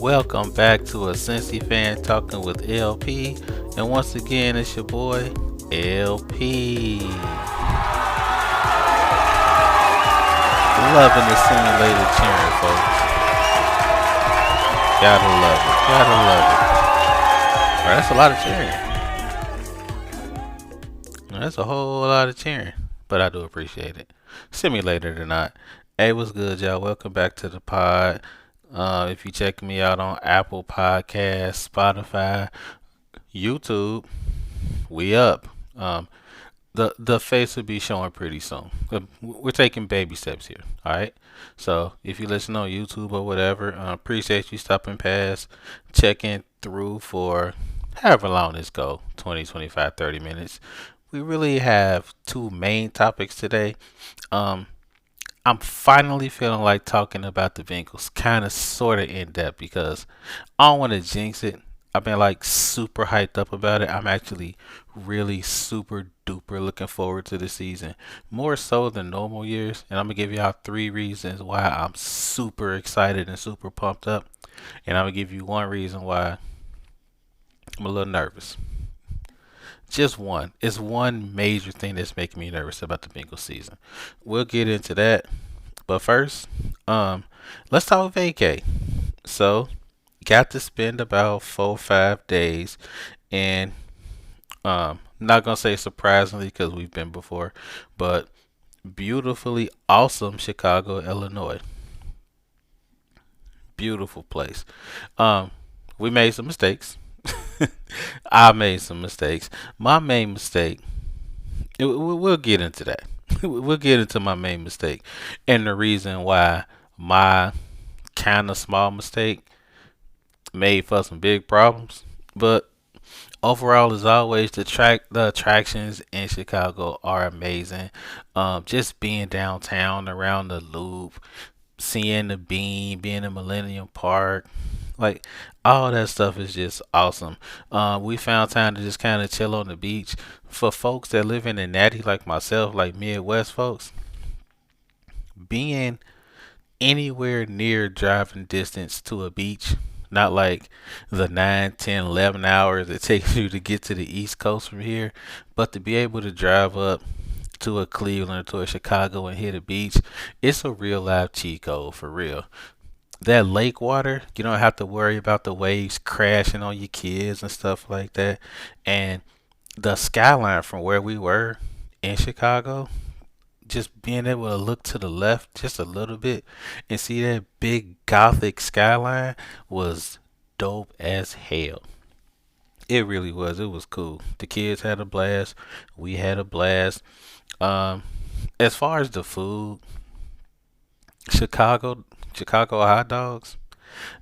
Welcome back to a Cincy fan talking with LP, and once again it's your boy LP. Loving the simulated cheering, folks. Gotta love it. Gotta love it. All right, that's a lot of cheering. That's a whole lot of cheering, but I do appreciate it. Simulated or not. Hey, what's good, y'all? Welcome back to the pod. If you check me out on Apple Podcasts, Spotify, YouTube, we up. Um, the face will be showing pretty soon. We're taking baby steps here. All right. So if you listen on YouTube or whatever, appreciate you stopping past, checking through for however long this go, 20, 25, 30 minutes. We really have two main topics today. Um, I'm finally feeling like talking about the Bengals, kind of, sort of in depth because I don't want to jinx it. I've been like super hyped up about it. I'm actually really super duper looking forward to the season, more so than normal years. And I'm gonna give y'all three reasons why I'm super excited and super pumped up. And I'm gonna give you one reason why I'm a little nervous. Just one. It's one major thing that's making me nervous about the Bengals season. We'll get into that. But first, um, let's talk vacay. So, got to spend about 4 or 5 days in, not gonna say surprisingly because we've been before, but beautifully awesome Chicago, Illinois. Beautiful place. Um, we made some mistakes. I made some mistakes. My main mistake, we'll get into that. We'll get into my main mistake and the reason why my kind of small mistake made for some big problems. But overall, as always, the attractions in Chicago are amazing. Just being downtown around the Loop, seeing the Bean, being in Millennium Park, like all that stuff is just awesome. We found time to just kind of chill on the beach. For folks that live in the natty like myself, like Midwest folks, being anywhere near driving distance to a beach, not like the 9, 10, 11 hours it takes you to get to the East Coast from here, but to be able to drive up to a Cleveland or to a Chicago and hit a beach, it's a real life cheat code for real. That lake water, you don't have to worry about the waves crashing on your kids and stuff like that. And the skyline from where we were in Chicago, just being able to look to the left just a little bit and see that big gothic skyline was dope as hell. It really was. It was cool. The kids had a blast. We had a blast. Um, as far as the food, Chicago, Chicago hot dogs,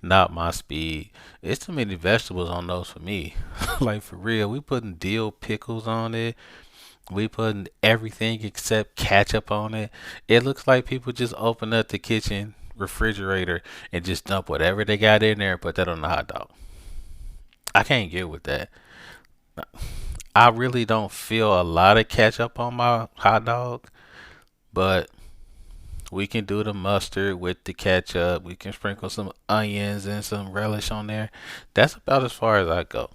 not my speed. It's too many vegetables on those for me. Like for real, we putting dill pickles on it. We putting everything except ketchup on it. It looks like people just open up the kitchen refrigerator and just dump whatever they got in there and put that on the hot dog. I can't get with that. I really don't feel a lot of ketchup on my hot dog, but we can do the mustard with the ketchup. We can sprinkle some onions and some relish on there. That's about as far as I go.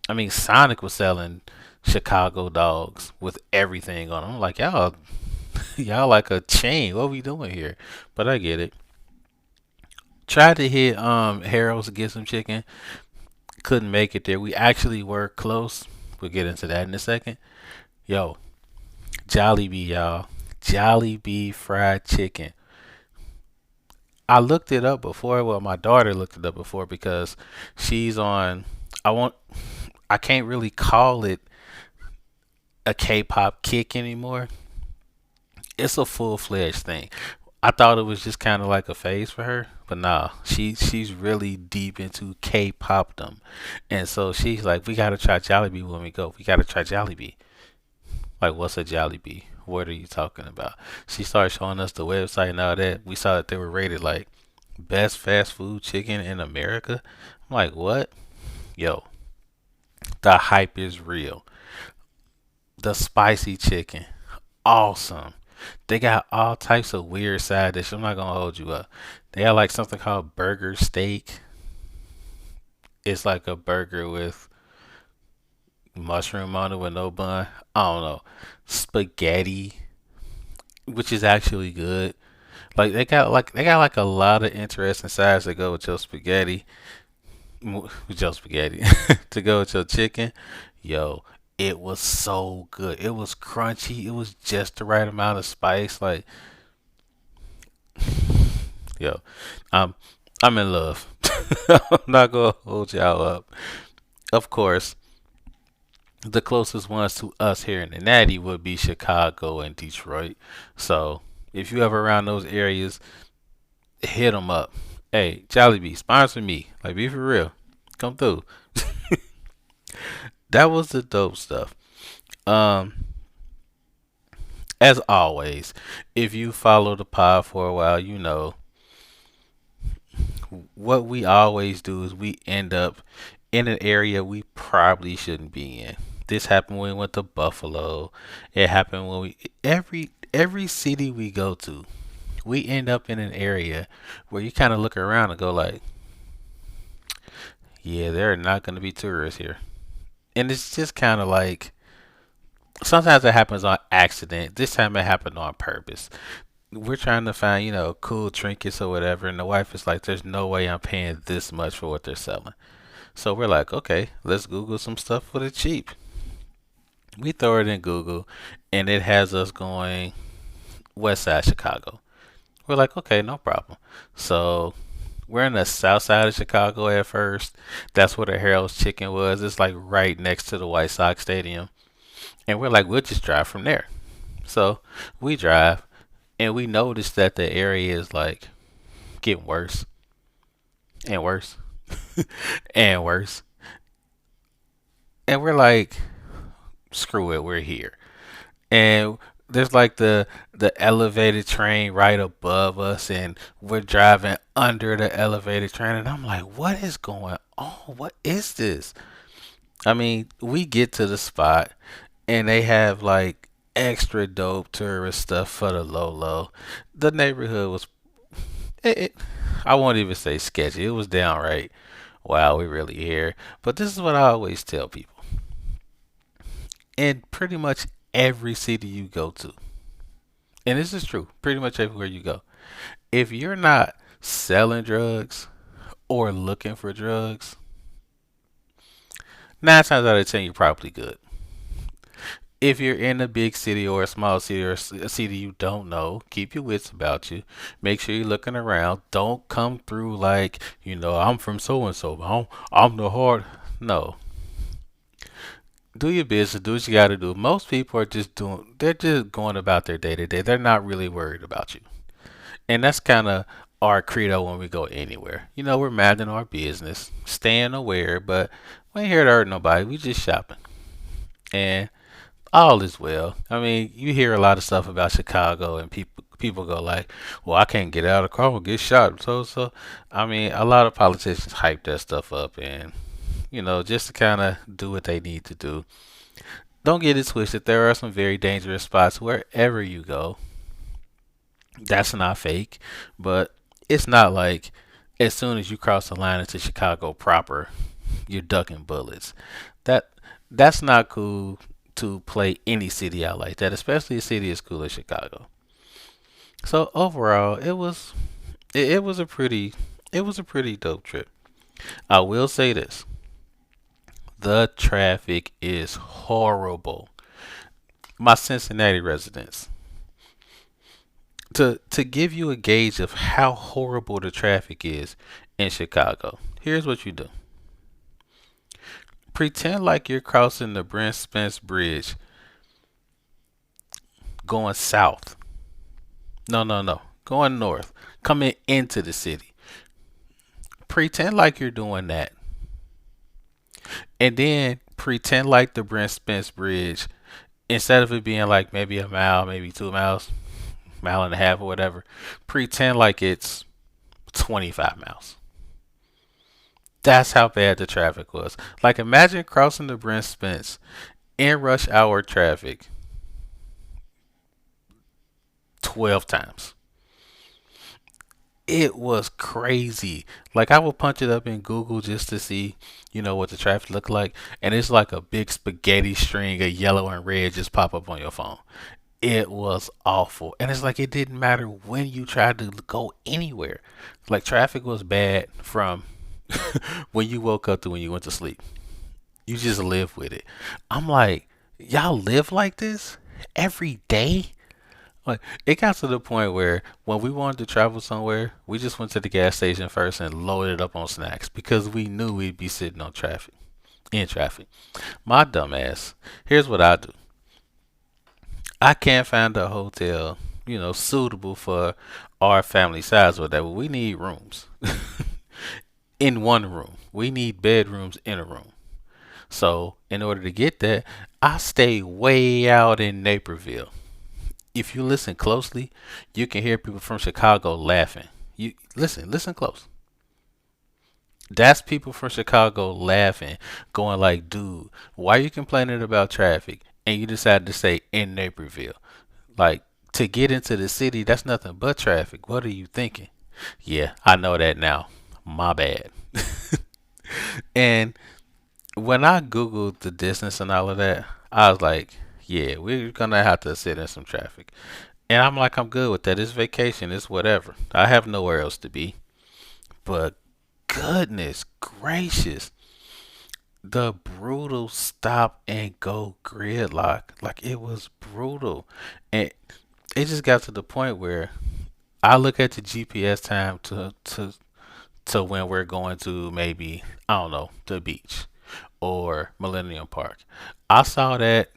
I mean, Sonic was selling Chicago dogs with everything on them. I'm like, y'all like a chain. What we doing here? But I get it. Tried to hit Harold's to get some chicken. Couldn't make it there. We actually were close. We'll get into that in a second. Yo, Jollibee, y'all. Jollibee fried chicken. I looked it up before. Well, my daughter looked it up before because she's on. I want. I can't really call it a K-pop kick anymore. It's a full-fledged thing. I thought it was just kind of like a phase for her, but nah, she's really deep into K-popdom, and so she's like, we gotta try Jollibee when we go. We gotta try Jollibee. Like, what's a Jollibee? What are you talking about? She started showing us the website and all that. We saw that they were rated like best fast food chicken in America. I'm like, what? Yo, the hype is real. The spicy chicken, awesome. They got all types of weird side dishes. I'm not gonna hold you up. They got like something called burger steak. It's like a burger with mushroom on it with no bun. I don't know. Spaghetti, which is actually good. Like they got like a lot of interesting sides to go with your spaghetti. With your spaghetti to go with your chicken. Yo, it was so good. It was crunchy. It was just the right amount of spice. Like, yo, I'm I'm in love. I'm not gonna hold y'all up. Of course, the closest ones to us here in the Natty would be Chicago and Detroit. So if you ever around those areas, hit them up. Hey, Jollibee, sponsor me. Like, be for real. Come through. That was the dope stuff. Um, as always, if you follow the pod for a while, you know what we always do is we end up in an area we probably shouldn't be in. This happened when we went to Buffalo. It happened when we every city we go to, we end up in an area where you kind of look around and go like, yeah, there are not going to be tourists here. And it's just kind of like sometimes it happens on accident. This time it happened on purpose. We're trying to find, cool trinkets or whatever, and the wife is like, "There's no way I'm paying this much for what they're selling." So we're like, "Okay, let's Google some stuff for the cheap." We throw it in Google, and it has us going West Side Chicago. We're like, "Okay, no problem." So we're in the South Side of Chicago at first. That's where the Harold's Chicken was. It's like right next to the White Sox Stadium, and we're like, "We'll just drive from there." So we drive, and we notice that the area is like getting worse and worse and worse. And we're like, screw it, we're here. And there's like the elevated train right above us, and we're driving under the elevated train, and I'm like, what is going on? What is this? I mean, we get to the spot, and they have like extra dope tourist stuff for the low low. The neighborhood was it, I won't even say sketchy. It was downright, wow, we really here. But this is what I always tell people. In pretty much every city you go to, and this is true, pretty much everywhere you go, if you're not selling drugs or looking for drugs, 9 times out of 10 you're probably good. If you're in a big city or a small city or a city you don't know, keep your wits about you. Make sure you're looking around. Don't come through like, I'm from so and so. I'm the hard. No, do your business, do what you got to do. Most people are just they're just going about their day to day. They're not really worried about you. And that's kind of our credo when we go anywhere. We're minding our business, staying aware, but we ain't here to hurt nobody. We just shopping. And all is well. I mean, you hear a lot of stuff about Chicago, and people go like, "Well, I can't get out of the car, I'll get shot." So. I mean, a lot of politicians hype that stuff up, and just to kind of do what they need to do. Don't get it twisted. There are some very dangerous spots wherever you go. That's not fake, but it's not like as soon as you cross the line into Chicago proper, you're ducking bullets. That that's not cool to play any city out like that, especially a city as cool as Chicago. So overall, it was a pretty dope trip. I will say this: the traffic is horrible. My Cincinnati residents, to give you a gauge of how horrible the traffic is in Chicago, here's what you do: pretend like you're crossing the Brent Spence Bridge going south. No, no, no, going north, coming into the city. Pretend like you're doing that, and then pretend like the Brent Spence Bridge, instead of it being like maybe a mile, maybe 2 miles, mile and a half or whatever, pretend like it's 25 miles. That's how bad the traffic was. Like, imagine crossing the Brent Spence in rush hour traffic 12 times. It was crazy. Like I would punch it up in Google just to see, what the traffic looked like, and it's like a big spaghetti string of yellow and red just pop up on your phone. It was awful. And it's like it didn't matter when you tried to go anywhere. Like traffic was bad from when you woke up to when you went to sleep. You just live with it. I'm like, y'all live like this every day? Like it got to the point where when we wanted to travel somewhere, we just went to the gas station first and loaded up on snacks because we knew we'd be sitting on traffic, in traffic. My dumb ass. Here's what I do. I can't find a hotel, suitable for our family size or whatever. We need rooms in one room. We need bedrooms in a room. So, in order to get that, I stay way out in Naperville. If you listen closely, you can hear people from Chicago laughing. You listen close. That's people from Chicago laughing, going like, "Dude, why are you complaining about traffic?" And you decided to say in Naperville. Like to get into the city, that's nothing but traffic. What are you thinking? Yeah, I know that now. My bad. And when I googled the distance and all of that, I was like, yeah, we're gonna have to sit in some traffic. And I'm like, I'm good with that. It's vacation. It's whatever. I have nowhere else to be. But goodness gracious, the brutal stop and go gridlock. Like it was brutal. And it just got to the point where I look at the GPS time to when we're going to maybe, I don't know, the beach or Millennium Park. I saw that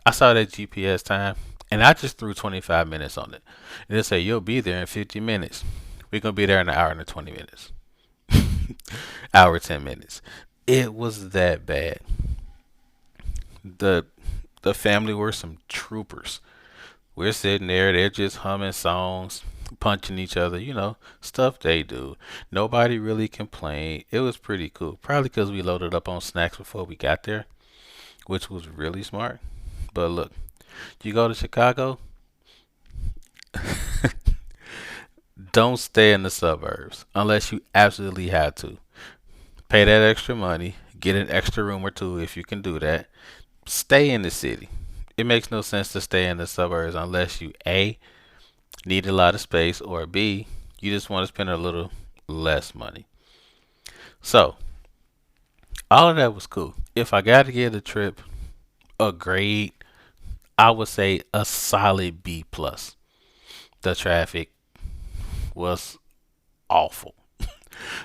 I saw that GPS time and I just threw 25 minutes on it. And it said you'll be there in 50 minutes. We're gonna be there in an hour and 20 minutes. Hour 10 minutes. It was that bad. The the family were some troopers. We're sitting there, they're just humming songs, punching each other, stuff they do. Nobody really complained. It was pretty cool. Probably because we loaded up on snacks before we got there, which was really smart. But look, you go to Chicago, don't stay in the suburbs unless you absolutely have to. Pay that extra money, get an extra room or two if you can do that. Stay in the city. It makes no sense to stay in the suburbs unless you A, need a lot of space, or B, you just want to spend a little less money. So, all of that was cool. If I got to give the trip a grade, I would say a solid B plus. The traffic was awful.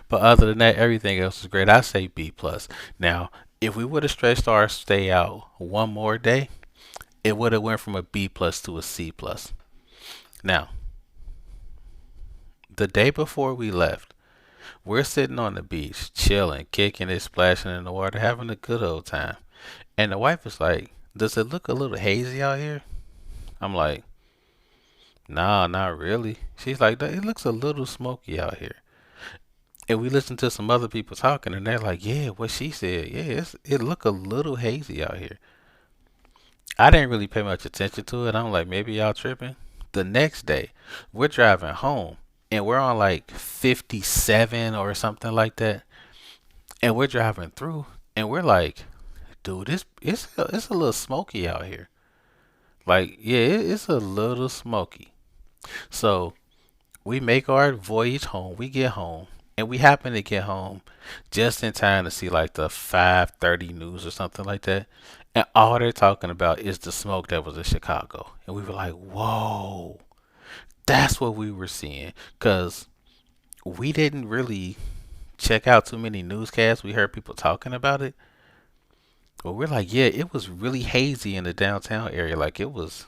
But other than that, everything else was great. I say B plus. Now, if we would have stretched our stay out one more day, it would have went from a B plus to a C plus. Now, the day before we left, we're sitting on the beach, chilling, kicking it, splashing in the water, having a good old time. And the wife was like, "Does it look a little hazy out here?" I'm like, "Nah, not really." She's like, "It looks a little smoky out here." And we listened to some other people talking, and they're like, "Yeah, what she said, yeah, it look a little hazy out here." I didn't really pay much attention to it. I'm like, maybe y'all tripping. The next day, we're driving home, and we're on like 57 or something like that, and we're driving through, and we're like, "Dude, it's a little smoky out here." Like, yeah, it's a little smoky. So we make our voyage home. We get home, and we happen to get home just in time to see like the 5:30 news or something like that. And all they're talking about is the smoke that was in Chicago. And we were like, "Whoa, that's what we were seeing." Cause we didn't really check out too many newscasts. We heard people talking about it, but we're like, "Yeah, it was really hazy in the downtown area. Like it was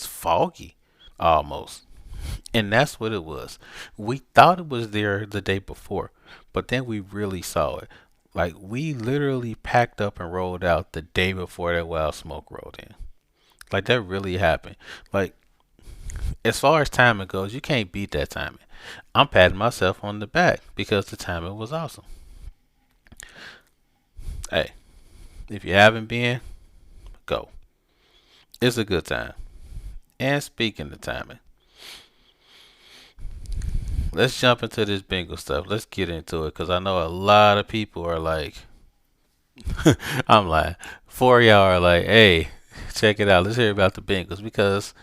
foggy, almost." And that's what it was. We thought it was there the day before, but then we really saw it. Like we literally packed up and rolled out the day before that wild smoke rolled in. Like that really happened. Like as far as timing goes, you can't beat that timing. I'm patting myself on the back because the timing was awesome. Hey, if you haven't been, go. It's a good time. And speaking of timing, let's jump into this Bengal stuff. Let's get into it because I know a lot of people are like, I'm like, four of y'all are like, hey, check it out. Let's hear about the Bengals because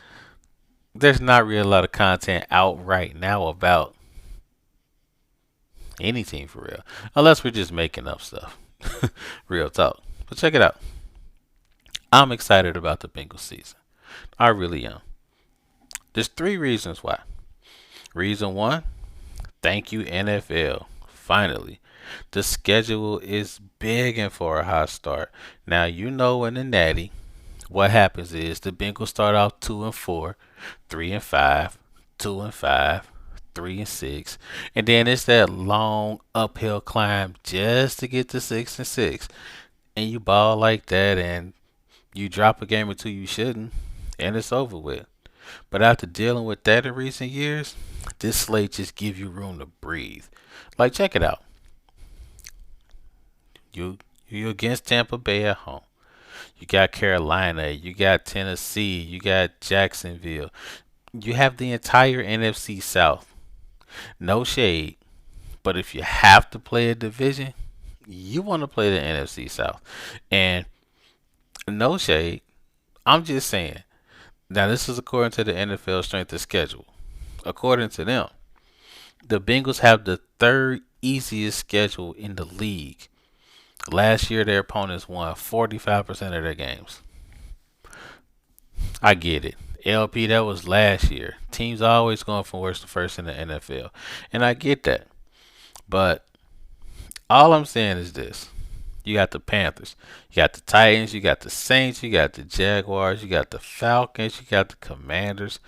there's not really a lot of content out right now about any team for real, unless we're just making up stuff. Real talk. But check it out. I'm excited about the Bengals season. I really am. There's three reasons why. Reason one, thank you NFL. Finally, the schedule is begging for a hot start. Now you know in the Natty, what happens is the Bengals start off 2-4, 3-5, 2-5, 3-6, and then it's that long uphill climb just to get to 6-6. And you ball like that, and you drop a game or two you shouldn't, and it's over with. But after dealing with that in recent years, this slate just give you room to breathe. Like check it out. You against Tampa Bay at home. You got Carolina, you got Tennessee, you got Jacksonville. You have the entire NFC South. No shade, but if you have to play a division, you want to play the NFC South. And no shade, I'm just saying. Now this is according to the NFL strength of schedule. According to them, the Bengals have the third easiest schedule in the league. Last year, their opponents won 45% of their games. I get it. LP, that was last year. Teams always going from worst to first in the NFL. And I get that. But all I'm saying is this. You got the Panthers. You got the Titans. You got the Saints. You got the Jaguars. You got the Falcons. You got the Commanders.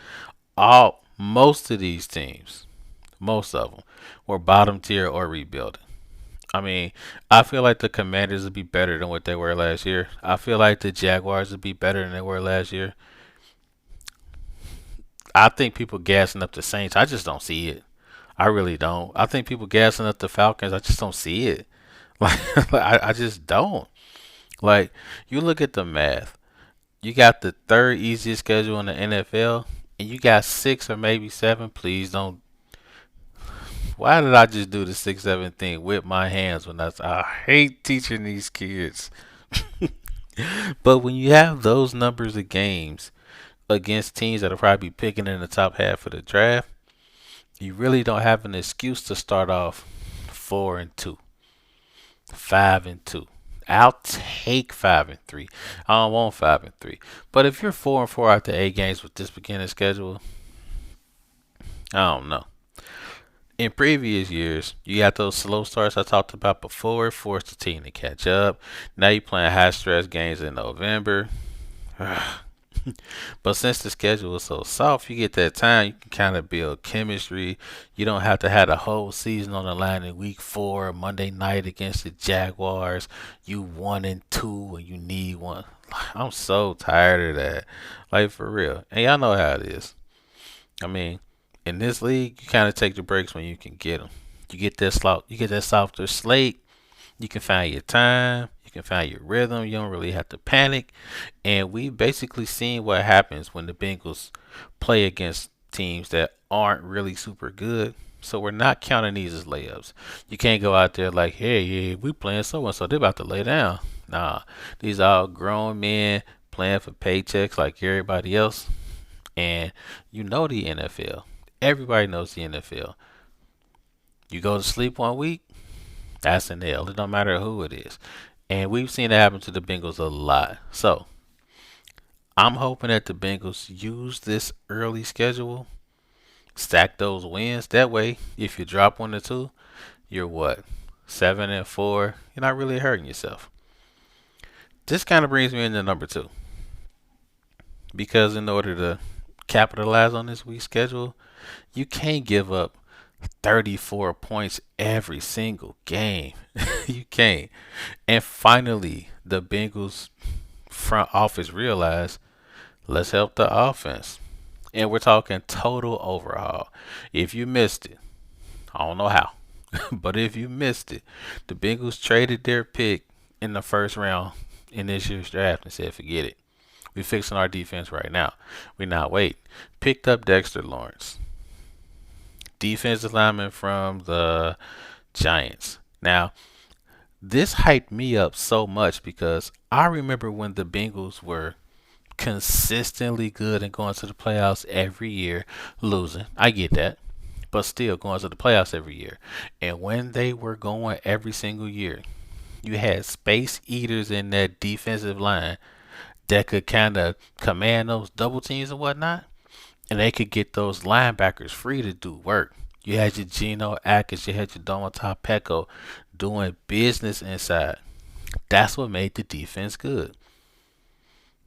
Most of these teams, most of them, were bottom tier or rebuilding. I mean, I feel like the Commanders would be better than what they were last year. I feel like the Jaguars would be better than they were last year. I think people gassing up the Saints. I just don't see it. I really don't. I think people gassing up the Falcons. I just don't see it. I just don't. Like, you look at the math. You got the third easiest schedule in the NFL, and you got six or maybe seven. Please don't. Why did I just do the 6-7 thing with my hands when I hate teaching these kids. But when you have those numbers of games against teams that'll probably be picking in the top half of the draft, you really don't have an excuse to start off 4-2, 5-2. I'll take 5-3. I don't want 5-3. But if you're 4-4 after 8 games with this beginning schedule, I don't know. In previous years, you got those slow starts I talked about before, forced the team to catch up. Now you're playing high stress games in November. But since the schedule is so soft, you get that time, you can kind of build chemistry. You don't have to have the whole season on the line in week 4, Monday night against the Jaguars. You 1-2 and you need one. I'm so tired of that. Like for real. And y'all know how it is. I mean, in this league, you kind of take the breaks when you can get them. You get that softer slate. You can find your time. You can find your rhythm. You don't really have to panic. And we basically seen what happens when the Bengals play against teams that aren't really super good. So we're not counting these as layups. You can't go out there like, hey, yeah, we playing so and so. They're about to lay down. Nah, these are all grown men playing for paychecks like everybody else. And you know the NFL. Everybody knows the NFL. You go to sleep 1 week, that's an L. It don't matter who it is. And we've seen it happen to the Bengals a lot. So I'm hoping that the Bengals use this early schedule, stack those wins. That way, if you drop 1 or 2, you're what? 7-4. You're not really hurting yourself. This kind of brings me into number 2. Because in order to capitalize on this week's schedule, you can't give up 34 points every single game. You can't. And finally, the Bengals front office realized, let's help the offense. And we're talking total overhaul. If you missed it, I don't know how, but if you missed it, the Bengals traded their pick in the first round in this year's draft and said, forget it. We're fixing our defense right now. We're not waiting. Picked up Dexter Lawrence. defensive lineman from the Giants. Now, this hyped me up so much because I remember when the Bengals were consistently good and going to the playoffs every year, losing. I get that, but still going to the playoffs every year. And when they were going every single year, you had space eaters in that defensive line that could kind of command those double teams and whatnot, and they could get those linebackers free to do work. You had your Geno Atkins, you had your Domata Pecco doing business inside. That's what made the defense good.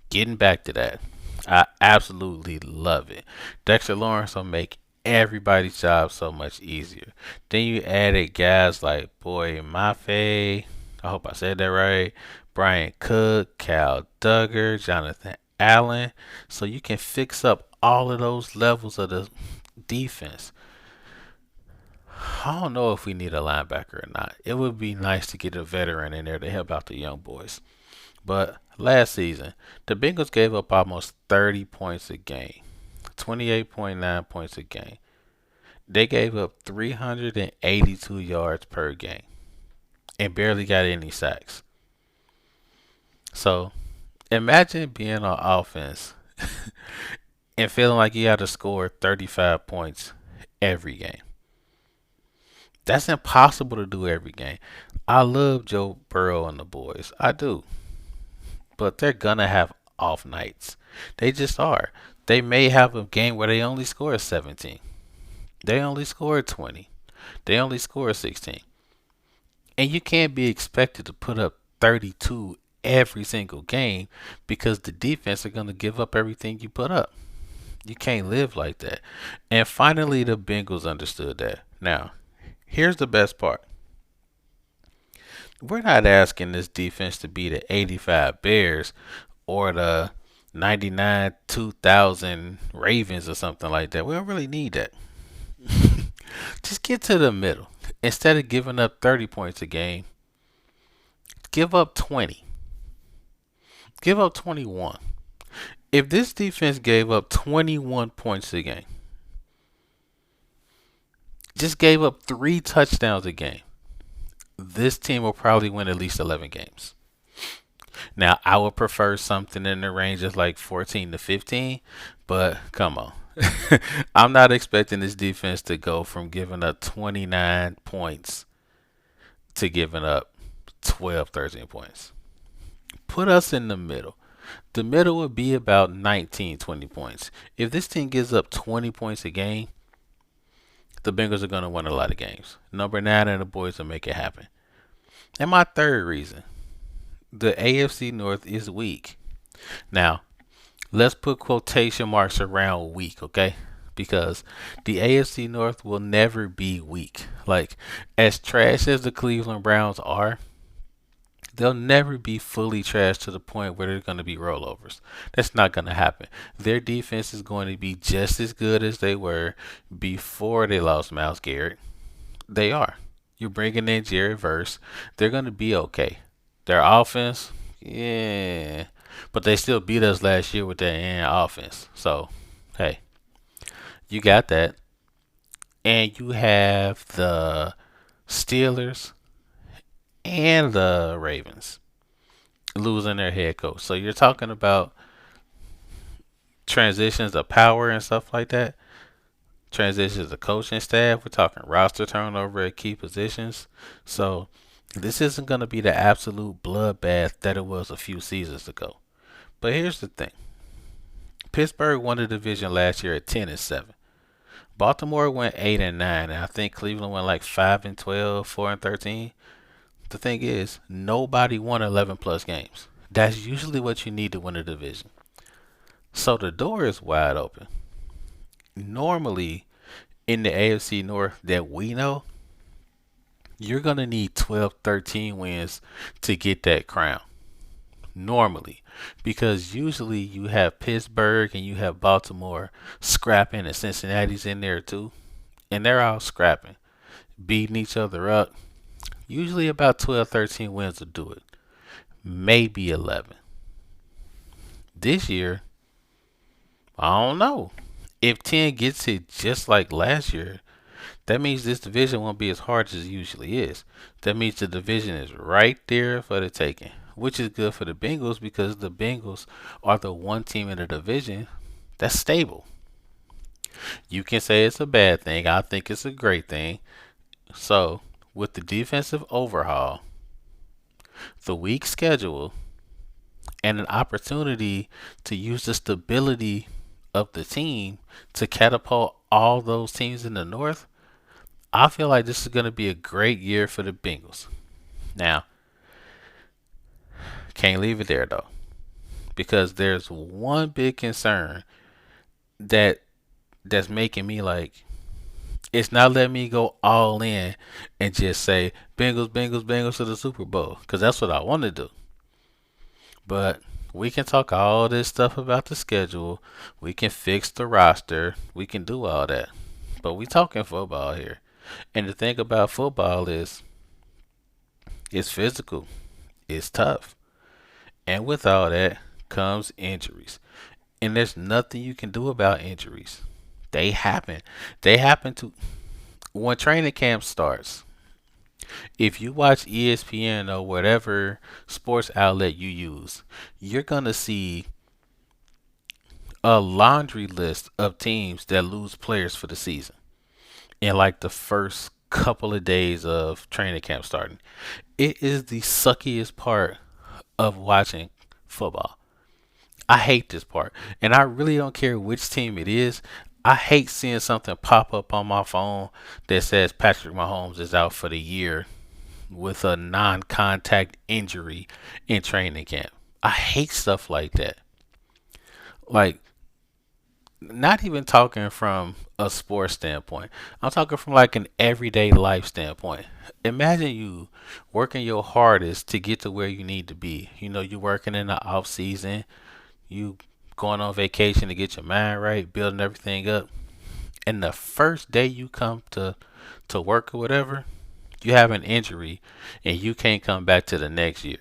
Getting back to that, I absolutely love it. Dexter Lawrence will make everybody's job so much easier. Then you added guys like Boy Mafe, I hope I said that right, Brian Cook, Cal Duggar, Jonathan Allen, so you can fix up all of those levels of the defense. I don't know if we need a linebacker or not. It would be nice to get a veteran in there to help out the young boys. But last season, the Bengals gave up almost 30 points a game, 28.9 points a game. They gave up 382 yards per game and barely got any sacks. So imagine being on offense and feeling like you had to score 35 points every game. That's impossible to do every game. I love Joe Burrow and the boys. I do. But they're gonna have off nights. They just are. They may have a game where they only score 17. They only score 20. They only score 16. And you can't be expected to put up 32 every single game because the defense are gonna give up everything you put up. You can't live like that. And finally the Bengals understood that. Now, here's the best part. We're not asking this defense to be the 85 Bears or the 99 2000 Ravens or something like that. We don't really need that. Just get to the middle. Instead of giving up 30 points a game, give up 20. Give up 21. If this defense gave up 21 points a game, just gave up 3 touchdowns a game, this team will probably win at least 11 games. Now, I would prefer something in the range of like 14 to 15, but come on. I'm not expecting this defense to go from giving up 29 points to giving up 12, 13 points. Put us in the middle. The middle would be about 19, 20 points. If this team gives up 20 points a game, the Bengals are going to win a lot of games. Number 9 and the boys will make it happen. And my third reason, the AFC North is weak. Now, let's put quotation marks around weak, okay? Because the AFC North will never be weak. Like, as trash as the Cleveland Browns are, they'll never be fully trash to the point where they're going to be rollovers. That's not going to happen. Their defense is going to be just as good as they were before they lost Myles Garrett. They are. You're bringing in Jared Verse. They're going to be okay. Their offense, yeah. But they still beat us last year with their offense. So, hey, you got that. And you have the Steelers and the Ravens losing their head coach. So you're talking about transitions of power and stuff like that. Transitions of coaching staff. We're talking roster turnover at key positions. So this isn't going to be the absolute bloodbath that it was a few seasons ago. But here's the thing. Pittsburgh won the division last year at 10-7. Baltimore went 8-9, and I think Cleveland went like 5-12, 4-13. The thing is, nobody won 11 plus games. That's usually what you need to win a division. So the door is wide open. Normally, in the AFC North that we know, you're going to need 12, 13 wins to get that crown. Normally. Because usually you have Pittsburgh and you have Baltimore scrapping and Cincinnati's in there too. And they're all scrapping, beating each other up. Usually about 12, 13 wins will do it. Maybe 11. This year, I don't know. If 10 gets it just like last year, That means this division won't be as hard as it usually is. That means the division is right there for the taking, which is good for the Bengals because the Bengals are the one team in the division that's stable. You can say it's a bad thing. I think it's a great thing. So, with the defensive overhaul, the weak schedule, and an opportunity to use the stability of the team to catapult all those teams in the North, I feel like this is going to be a great year for the Bengals. Now, can't leave it there though, because there's one big concern that that's making me like it's not letting me go all in and just say Bengals, Bengals, Bengals to the Super Bowl because that's what I want to do. But we can talk all this stuff about the schedule. We can fix the roster. We can do all that. But we talking football here. And the thing about football is it's physical. It's tough. And with all that comes injuries. And there's nothing you can do about injuries. They happen. They happen to when training camp starts. If you watch ESPN or whatever sports outlet you use, you're going to see a laundry list of teams that lose players for the season in like the first couple of days of training camp starting. It is the suckiest part of watching football. I hate this part. And I really don't care which team it is. I hate seeing something pop up on my phone that says Patrick Mahomes is out for the year with a non contact injury in training camp. I hate stuff like that. Like, not even talking from a sports standpoint. I'm talking from like an everyday life standpoint. Imagine you working your hardest to get to where you need to be. You know, you're working in the off season, you going on vacation to get your mind right, building everything up. And the first day you come to work or whatever, you have an injury and you can't come back to the next year.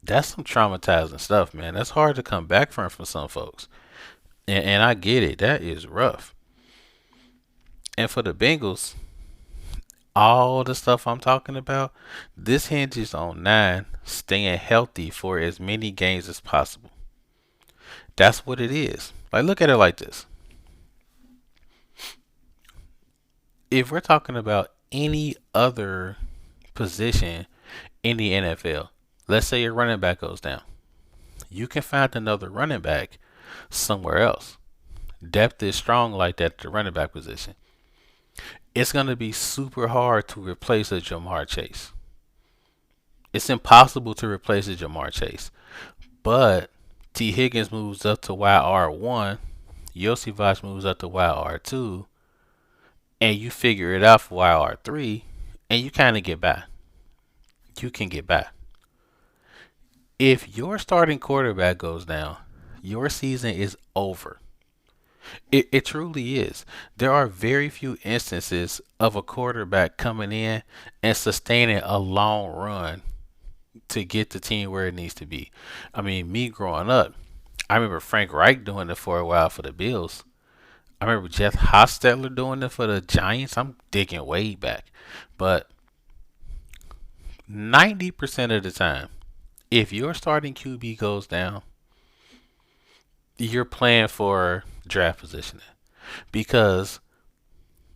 That's some traumatizing stuff, man. That's hard to come back from for some folks. And I get it. That is rough. And for the Bengals, all the stuff I'm talking about, this hinges on nine staying healthy for as many games as possible. That's what it is. Like, look at it like this. If we're talking about any other position in the NFL, let's say your running back goes down, you can find another running back somewhere else. Depth is strong like that at the running back position. It's going to be super hard to replace a Jamar Chase. It's impossible to replace a Jamar Chase. But T. Higgins moves up to YR1, Yosivach moves up to YR2, and you figure it out for YR3, and you kind of get by. You can get by. If your starting quarterback goes down, your season is over. It truly is. There are very few instances of a quarterback coming in and sustaining a long run to get the team where it needs to be. I mean, me growing up, I remember Frank Reich doing it for a while for the Bills. I remember Jeff Hostetler doing it for the Giants. I'm digging way back. But 90% of the time, if your starting QB goes down, you're playing for draft positioning because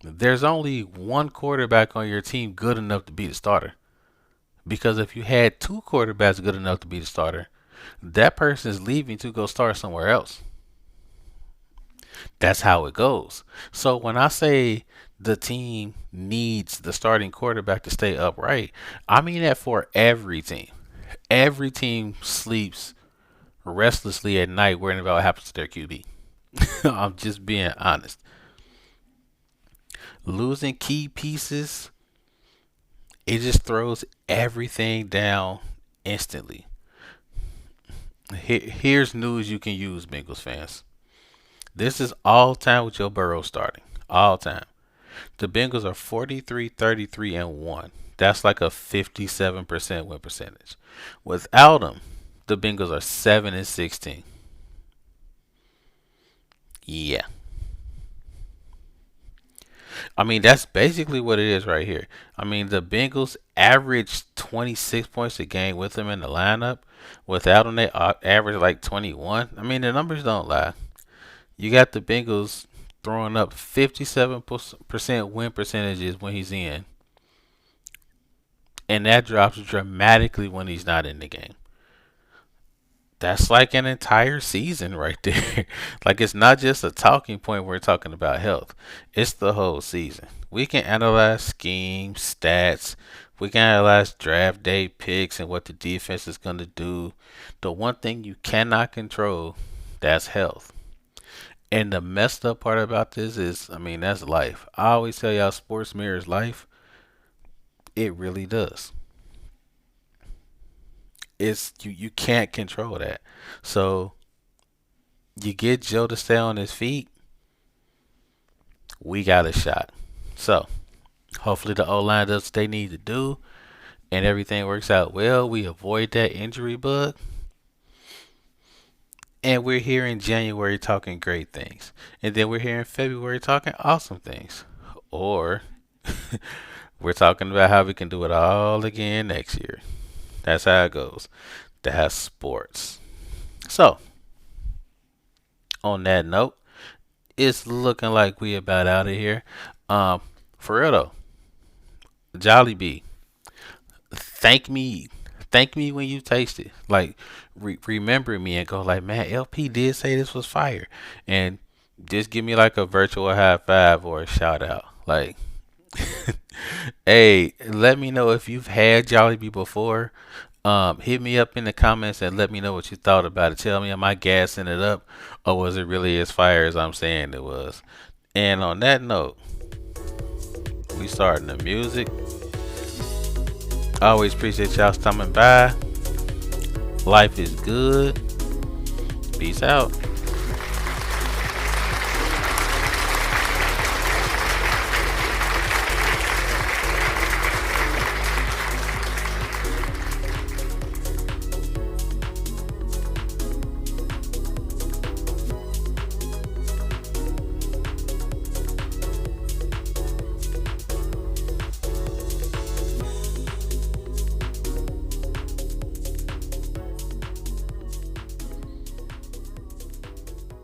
there's only one quarterback on your team good enough to be the starter. Because if you had two quarterbacks good enough to be the starter, that person is leaving to go start somewhere else. That's how it goes. So when I say the team needs the starting quarterback to stay upright, I mean that for every team. Every team sleeps restlessly at night worrying about what happens to their QB. I'm just being honest. Losing key pieces, it just throws everything down instantly. Here's news you can use, Bengals fans. This is all time with Joe Burrow starting. All time. The Bengals are 43, 33, and 1. That's like a 57% win percentage. Without him, the Bengals are 7 and 16. Yeah. I mean, that's basically what it is right here. I mean, the Bengals averaged 26 points a game with him in the lineup. Without him, they average like 21. I mean, the numbers don't lie. You got the Bengals throwing up 57% win percentages when he's in, and that drops dramatically when he's not in the game. That's like an entire season right there. Like it's not just a talking point we're talking about health. It's the whole season. We can analyze schemes, stats. We can analyze draft day picks and what the defense is going to do. The one thing you cannot control, that's health. And the messed up part about this is, I mean, that's life. I always tell y'all sports mirrors life. It really does. It's you can't control that. So you get Joe to stay on his feet, we got a shot. So hopefully the O line does what they need to do and everything works out well. We avoid that injury bug. And we're here in January talking great things. And then we're here in February talking awesome things. Or we're talking about how we can do it all again next year. That's how it goes. That's sports. So, on that note, it's looking like we about out of here. Um, for real though, Jolly B, thank me, thank me when you taste it. Like, remember me and go like, man, LP did say this was fire, and just give me like a virtual high five or a shout out. Like, hey, let me know if you've had Jollibee before. Hit me up in the comments and let me know what you thought about it. Tell me, am I gassing it up, or was it really as fire as I'm saying it was? And on that note, we starting the music. I always appreciate y'all coming by. Life is good. Peace out.